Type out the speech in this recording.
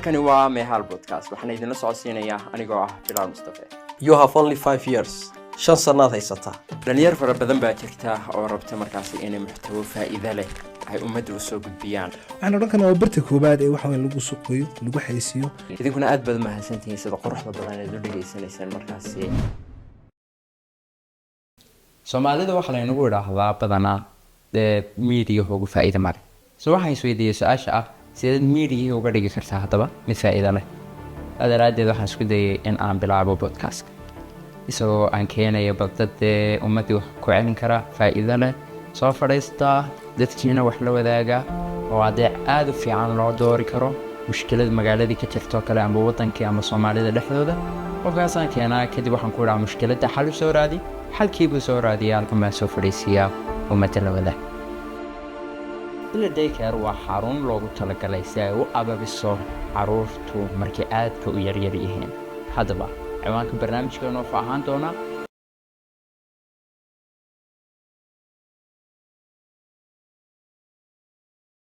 kani waa Mehal podcast waxaan idin la socodsiinayaa anigoo ah Bilal Mustafa. You have only 5 years. 5 sanaad haysataa. Dhalinyar fara badan baa jirta oo rabta markaas inay muxtawo faa'iido leh ay ummadda u soo gudbiyaan. waxaan odhan karnaa barta koobaad ee waxa lagu suuqiyo lagu xaysiyo idinkuna aad baad mahadsantihiin sida quruxda badan ee u dhageysanaysaan markaasi. Soomaalida waxa la inagu yiraahdaa badanaa media ugu faa'iido male. Waxaan isweydiiyay su'aasha ah sidee media uga dhigi kartaa hadaba mid faa'iido leh. Adeeradeed waxaan isku dayay in aan bilaabo podcast. isagoo aan keenayo badda ummadda wax ku celin kara faa'iido leh soo fadhiista dadkiina wax la wadaaga oo aad u fiican loo doori karo mushkilada magaaladii ka jirto kale ama wadankii ama Soomaalida dhexdooda qofkaasaan keenaa kadib waxaan ku raacaa mushkilada xal soo raadi xalkiibu soo raadiyaa halka soo fadhiisiya ummadda la wadaaga daycare waa xarun loogu talagalay si ay u ababiso caruurtu markay aadka u yaryar yihiin hadaba ciwaanka barnaamijkeena oo faahan doona